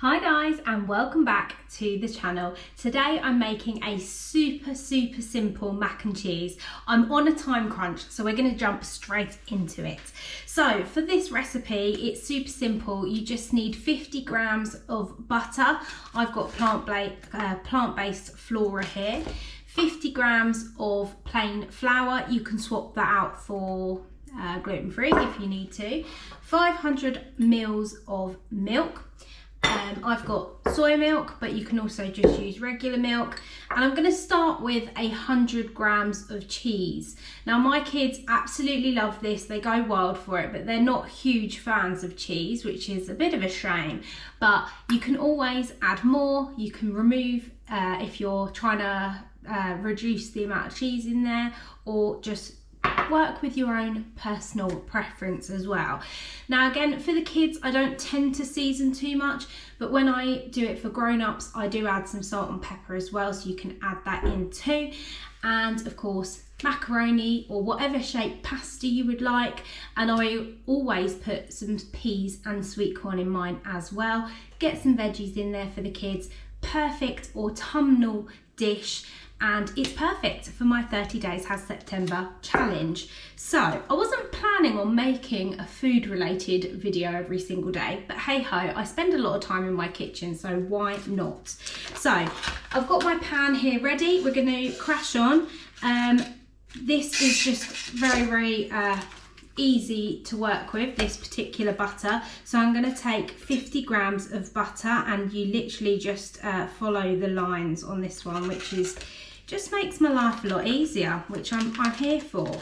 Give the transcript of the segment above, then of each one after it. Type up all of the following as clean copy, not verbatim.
Hi guys, and welcome back to the channel. Today I'm making a super simple mac and cheese. I'm on a time crunch, so we're going to jump straight into it. So for this recipe, it's super simple. You just need 50 grams of butter. I've got plant-based flora here. 50 grams of plain flour. You can swap that out for gluten-free if you need to. 500 mils of milk. I've got soy milk, but you can also just use regular milk. And I'm going to start with 100 grams of cheese. Now my kids absolutely love this, they go wild for it, but they're not huge fans of cheese, which is a bit of a shame. But you can always add more, you can remove if you're trying to reduce the amount of cheese in there, or just work with your own personal preference as well. Now again, for the kids, I don't tend to season too much, but when I do it for grown-ups, I do add some salt and pepper as well, so you can add that in too. And of course, macaroni or whatever shape pasta you would like. And I always put some peas and sweet corn in mine as well. Get some veggies in there for the kids. Perfect autumnal dish. And it's perfect for my 30 days has September challenge. So I wasn't planning on making a food related video every single day, but hey ho, I spend a lot of time in my kitchen, so why not? So I've got my pan here ready. We're going to crash on. This is just very easy to work with, this particular butter. So I'm going to take 50 grams of butter, and you literally just follow the lines on this one, which is just makes my life a lot easier, which I'm here for.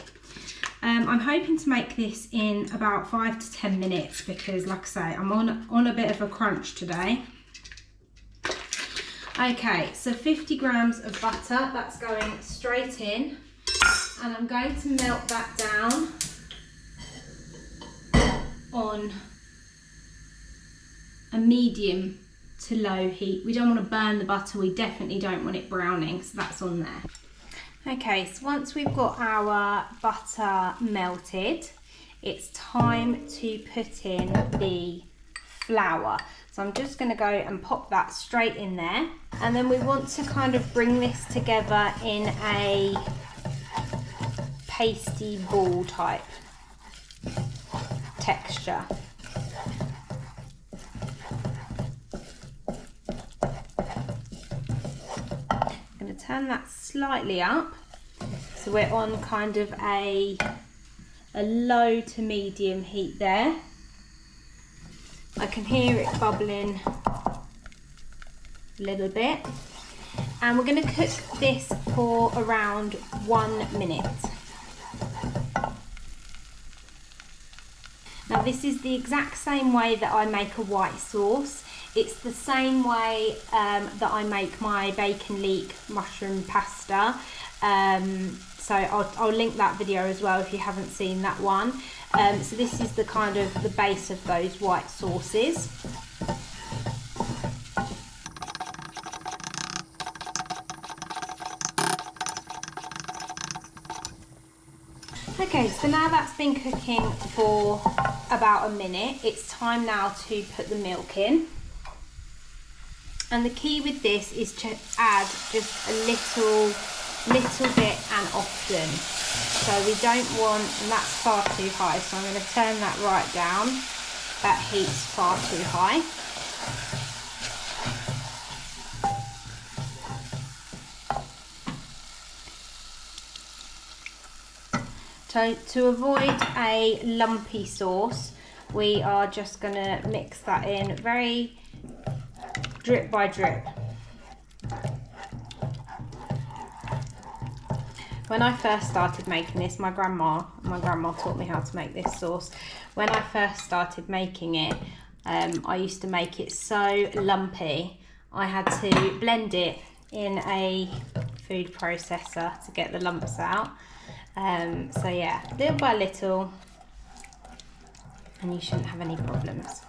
I'm hoping to make this in about 5 to 10 minutes because, like I say, I'm on a bit of a crunch today. Okay, so 50 grams of butter, that's going straight in, and I'm going to melt that down on a medium to low heat. We don't want to burn the butter, we definitely don't want it browning, so that's on there. Okay, so once we've got our butter melted, it's time to put in the flour. So I'm just going to go and pop that straight in there, and then we want to kind of bring this together in a pasty ball type texture. Turn that slightly up, so we're on kind of a low to medium heat there. I can hear it bubbling a little bit, and we're going to cook this for around 1 minute. Now this is the exact same way that I make a white sauce. It's the same way that I make my bacon leek mushroom pasta. So I'll link that video as well if you haven't seen that one. So this is the kind of the base of those white sauces. Okay, so now that's been cooking for about a minute, it's time now to put the milk in. And the key with this is to add just a little bit and often. So we don't want, and that's far too high, so I'm going to turn that right down. That heat's far too high. So to avoid a lumpy sauce, we are just going to mix that in very drip by drip. When I first started making this, my grandma taught me how to make this sauce. When I first started making it, I used to make it so lumpy, I had to blend it in a food processor to get the lumps out. So yeah, little by little, and you shouldn't have any problems.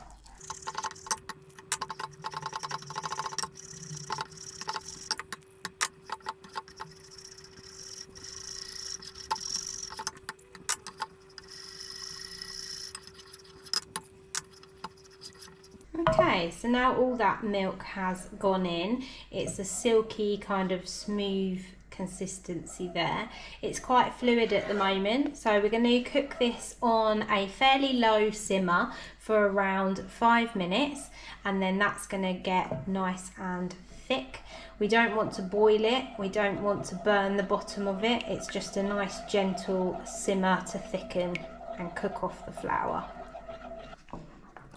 Okay, so now all that milk has gone in. It's a silky kind of smooth consistency there. It's quite fluid at the moment, so we're going to cook this on a fairly low simmer for around 5 minutes, and then that's going to get nice and thick. We don't want to boil it, we don't want to burn the bottom of it. It's just a nice gentle simmer to thicken and cook off the flour.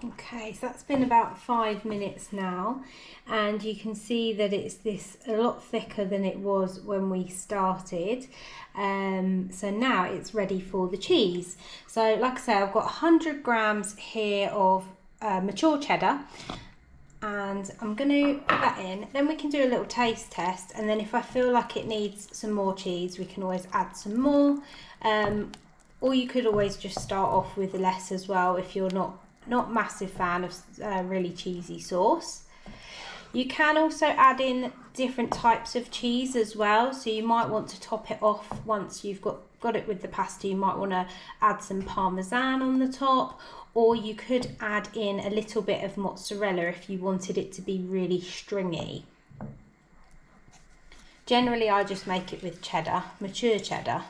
Okay, so that's been about 5 minutes now, and you can see that it's a lot thicker than it was when we started. So now it's ready for the cheese. So like I say, I've got 100 grams here of mature cheddar, and I'm going to put that in. Then we can do a little taste test, and then if I feel like it needs some more cheese, we can always add some more. Or you could always just start off with less as well if you're not massive fan of really cheesy sauce. You can also add in different types of cheese as well, so you might want to top it off once you've got it with the pasta. You might want to add some parmesan on the top, or you could add in a little bit of mozzarella if you wanted it to be really stringy. Generally I just make it with cheddar, mature cheddar.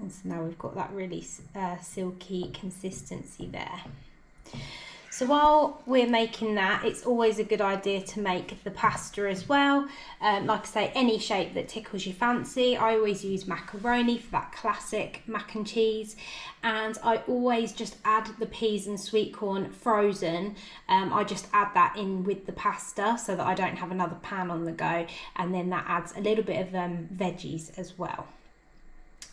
And so now we've got that really silky consistency there. So while we're making that, it's always a good idea to make the pasta as well. Like I say, any shape that tickles your fancy. I always use macaroni for that classic mac and cheese. And I always just add the peas and sweet corn frozen. I just add that in with the pasta so that I don't have another pan on the go. And then that adds a little bit of veggies as well.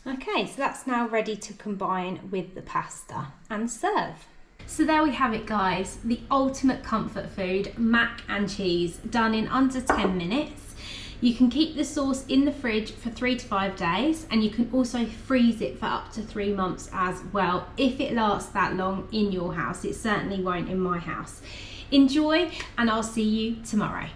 Okay, so that's now ready to combine with the pasta and serve. So there we have it, guys, the ultimate comfort food, mac and cheese, done in under 10 minutes. You can keep the sauce in the fridge for 3 to 5 days, and you can also freeze it for up to 3 months as well, if it lasts that long in your house. It certainly won't in my house. Enjoy, and I'll see you tomorrow.